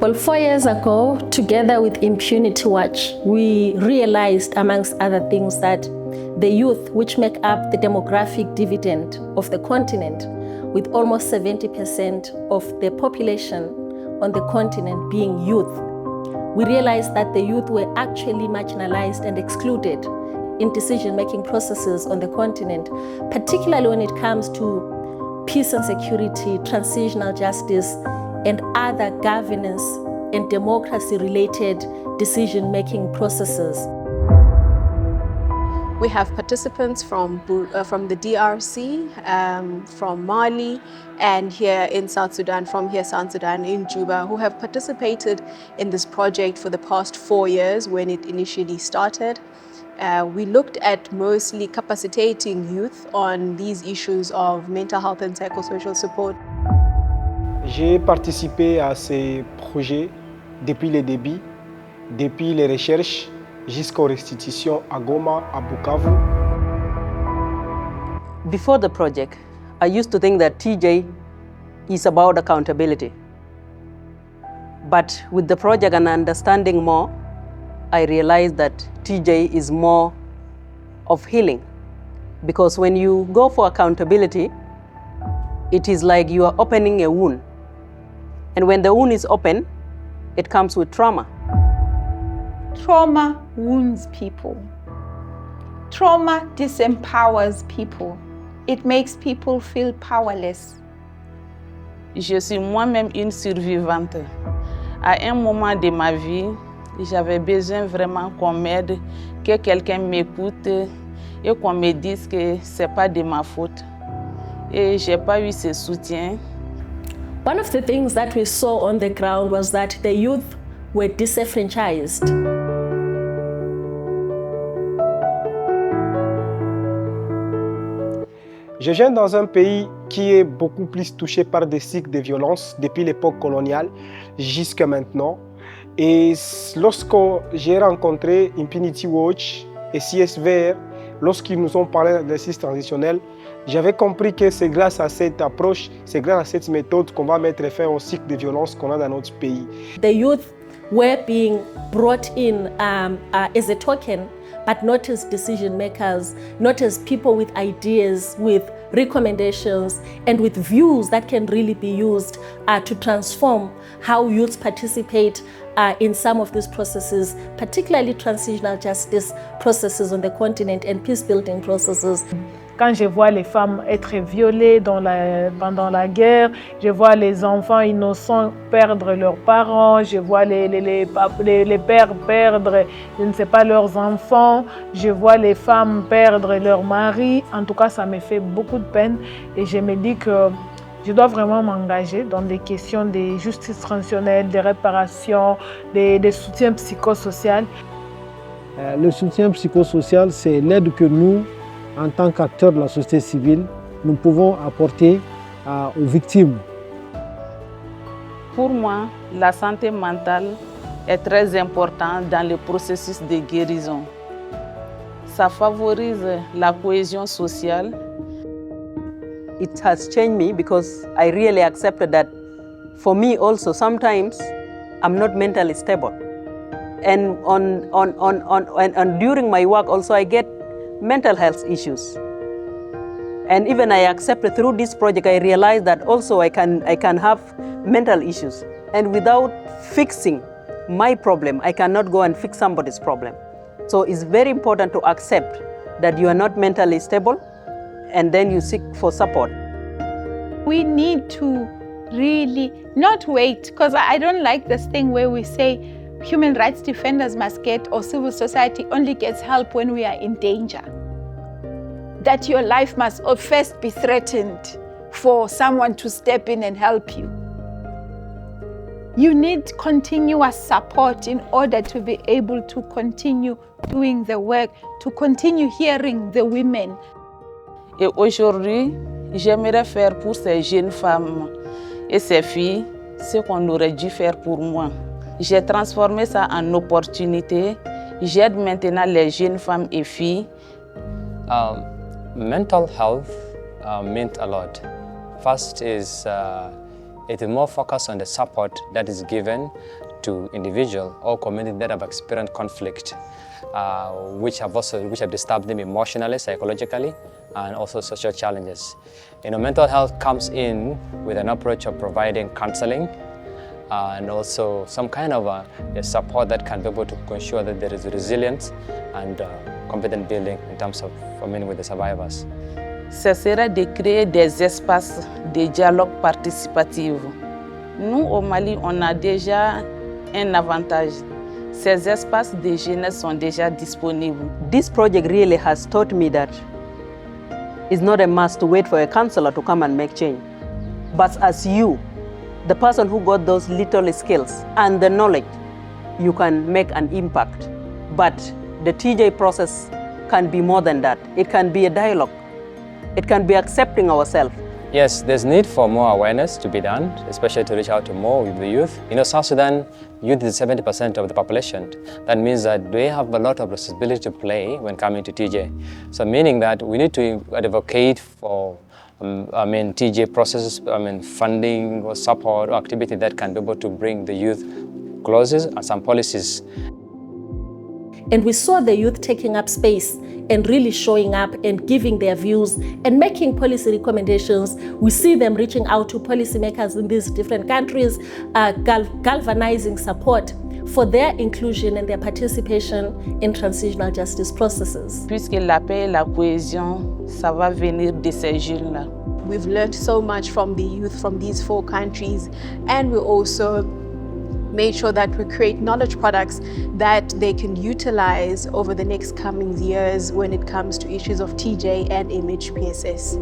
Well, 4 years ago, together with Impunity Watch, we realized, amongst other things, that the youth, which make up the demographic dividend of the continent, with almost 70% of the population on the continent being youth, we realized that the youth were actually marginalized and excluded in decision-making processes on the continent, particularly when it comes to peace and security, transitional justice, and other governance and democracy-related decision-making processes. We have participants from the DRC, from Mali, and here in South Sudan, South Sudan in Juba, who have participated in this project for the past 4 years when it initially started. We looked at mostly capacitating youth on these issues of mental health and psychosocial support. J'ai participé à ces projets depuis le début, depuis les recherches jusqu'aux restitutions à Goma, à Bukavu. Before the project, I used to think that TJ is about accountability. But with the project and understanding more, I realized that TJ is more of healing. Because when you go for accountability, it is like you are opening a wound. And when the wound is open, it comes with trauma. Trauma wounds people. Trauma disempowers people. It makes people feel powerless. Je suis moi-même une survivante. À un moment de ma vie, j'avais besoin vraiment qu'on m'aide, que quelqu'un m'écoute et qu'on me dise que c'est pas de ma faute. Et j'ai pas eu ce soutien. One of the things that we saw on the ground was that the youth were disenfranchised. Je viens dans un pays qui est beaucoup plus touché par des cycles de violence depuis l'époque coloniale jusqu'à maintenant. Et lorsque j'ai rencontré Impunity Watch et CSVR, lorsqu'ils nous ont parlé d'exercice transitionnel, j'avais compris que c'est grâce à cette approche, c'est grâce à cette méthode qu'on va mettre fin au cycle de violence qu'on a dans notre pays. The youth were being brought in as a token, but not as decision makers, not as people with ideas, with recommendations, and with views that can really be used to transform how youth participate in some of these processes, particularly transitional justice processes on the continent and peace-building processes. Quand je vois les femmes être violées pendant la guerre, je vois les enfants innocents perdre leurs parents, je vois les pères perdre, je ne sais pas, leurs enfants, je vois les femmes perdre leurs maris. En tout cas, ça me fait beaucoup de peine et je me dis que je dois vraiment m'engager dans des questions de justice transitionnelle, de réparation, de soutien psychosocial. Le soutien psychosocial, c'est l'aide que nous, en tant qu'acteurs de la société civile, nous pouvons apporter aux victimes. Pour moi, la santé mentale est très importante dans le processus de guérison. Ça favorise la cohésion sociale. It has changed me because I really accepted that for me also sometimes I'm not mentally stable. And during my work also I get mental health issues. And even I accepted through this project, I realized that also I can have mental issues. And without fixing my problem, I cannot go and fix somebody's problem. So it's very important to accept that you are not mentally stable and then you seek for support. We need to really not wait, because I don't like this thing where we say human rights defenders must get, or civil society only gets help when we are in danger. That your life must first be threatened for someone to step in and help you. You need continuous support in order to be able to continue doing the work, to continue hearing the women. Et aujourd'hui, j'aimerais faire pour ces jeunes femmes et ces filles ce qu'on aurait dû faire pour moi. J'ai transformé ça en opportunité. J'aide maintenant les jeunes femmes et filles. Mental health meant a lot. First is It is more focused on the support that is given to individuals or communities that have experienced conflict, which have disturbed them emotionally, psychologically, and also social challenges. Mental health comes in with an approach of providing counseling and also some kind of a support that can be able to ensure that there is resilience and competence building in terms of with the survivors. Ce serait de créer des espaces de dialogue participatif. Nous, au Mali, on a déjà un avantage. Ces espaces de jeunesse sont déjà disponibles. This project really has taught me that it's not a must to wait for a counselor to come and make change. But as you, the person who got those little skills and the knowledge, you can make an impact. But the TJ process can be more than that. It can be a dialogue. It can be accepting ourselves. Yes, there's need for more awareness to be done, especially to reach out to more with the youth. South Sudan, youth is 70% of the population. That means that they have a lot of responsibility to play when coming to TJ. So meaning that we need to advocate for TJ processes, funding or support or activity that can be able to bring the youth closer and some policies. And we saw the youth taking up space and really showing up and giving their views and making policy recommendations. We see them reaching out to policymakers in these different countries, galvanizing support for their inclusion and their participation in transitional justice processes. Puisque la paix et la cohésion, ça va venir de ces jeunes-là. We've learned so much from the youth from these 4 countries, and we also made sure that we create knowledge products that they can utilize over the next coming years when it comes to issues of TJ and image PSS.